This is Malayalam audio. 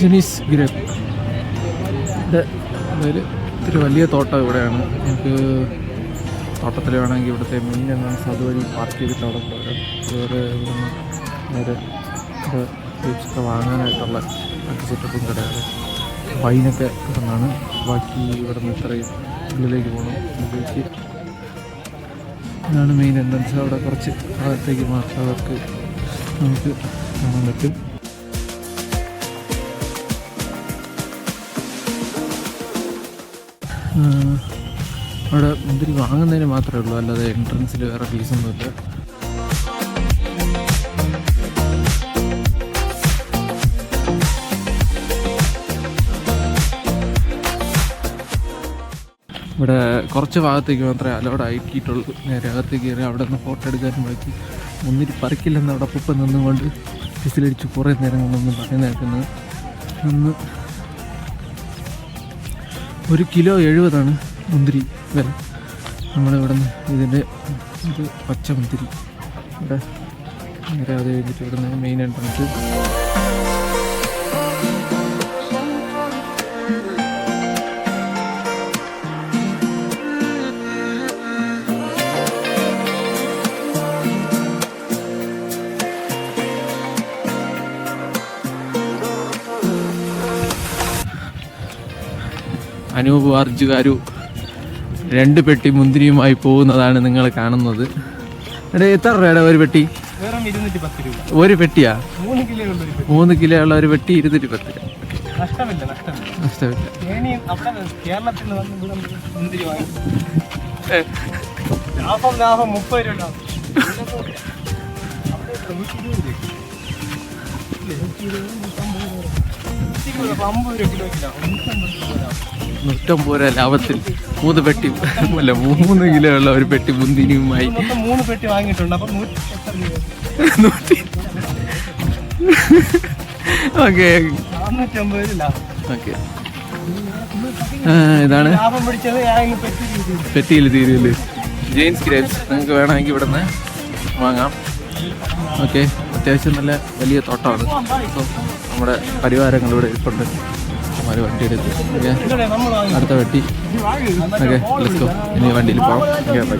ജെനീസ് ഗ്രേപ്പ്. ഇത്തിരി വലിയ തോട്ടം ഇവിടെയാണ്. നമുക്ക് തോട്ടത്തിൽ വേണമെങ്കിൽ ഇവിടുത്തെ മെയിൻ എന്നാണ് അതുവഴി പാർക്ക് ചെയ്തിട്ട് അവിടെ പോരാം. വേറെ ഇവിടുന്ന് നേരെ ഗ്രേപ്സൊക്കെ വാങ്ങാനായിട്ടുള്ള മറ്റ് സെറ്റപ്പും കടയാണ്. വൈനൊക്കെ ഇവിടുന്നാണ്. ബാക്കി ഇവിടെ നിന്ന് ഇത്രയും ഉള്ളിലേക്ക് പോകണം. ഇതിലേക്ക് ഇതാണ് മെയിൻ എൻട്രൻസ്. അവിടെ കുറച്ച് ഭാഗത്തേക്ക് മാത്രമൊക്കെ നമുക്ക് കാണാൻ പറ്റും. അവിടെ മുന്തിരി വാങ്ങുന്നതിന് മാത്രമേ ഉള്ളൂ, അല്ലാതെ എൻട്രൻസിൽ വേറെ ഫീസൊന്നുമില്ല. ഇവിടെ കുറച്ച് ഭാഗത്തേക്ക് മാത്രമേ അലൗഡ് ആക്കിയിട്ടുള്ളൂ. നേരെ അകത്തേക്ക് കയറി അവിടെ നിന്ന് ഫോട്ടോ എടുക്കാനും ബാക്കി മുന്തിരി പറിക്കില്ലെന്ന് അവിടെ അപ്പം നിന്നുകൊണ്ട് ഫിസിലടിച്ച് കുറേ നേരം കൊണ്ടൊന്നും പറയുന്ന കേൾക്കുന്നത്. ഒന്ന് 1 കിലോ 70 മുന്തിരി വില. നമ്മളിവിടെ നിന്ന് ഇതിൻ്റെ ഇത് പച്ച മുന്തിരി ഇവിടെ നേരെ അത് കഴിഞ്ഞിട്ട് ഇവിടെ നിന്ന് മെയിൻ എൻട്രൻസ്. അനൂപ് അർജുകാരു 2 പെട്ടി മുന്തിരിയുമായി പോകുന്നതാണ് നിങ്ങൾ കാണുന്നത്. എടാ എത്ര രൂപയുടെ ഒരു പെട്ടി? ഒരു പെട്ടിയാ? 3 കിലോ ഉള്ള ഒരു പെട്ടി 210 രൂപ. നഷ്ടമില്ല. ലാഭം 30 രൂപ. 150 രൂപ ലാഭത്തിൽ 3 പെട്ടി അല്ല 3 കിലോ ഉള്ള ഒരു പെട്ടി മുന്തിരിയുമായി 3 പെട്ടി വാങ്ങിയിട്ടുണ്ട്. അപ്പം ഓക്കെ ഓക്കെ. ഇതാണ് പെട്ടിയിൽ തീരുമല്ലേ ജെയിൻസ് ഗ്രേപ്സ്. നിങ്ങൾക്ക് വേണമെങ്കിൽ ഇവിടെ നിന്ന് വാങ്ങാം. ഓക്കെ, അത്യാവശ്യം നല്ല വലിയ തോട്ടമാണ്. അപ്പോൾ നമ്മുടെ പരിവാരങ്ങൾ ഇവിടെ ഇരിപ്പുണ്ട്. വണ്ടി എടുത്ത് അടുത്ത വെട്ടി. Okay, let's go. ഇനി വണ്ടിയിൽ പോകാം. Okay, by.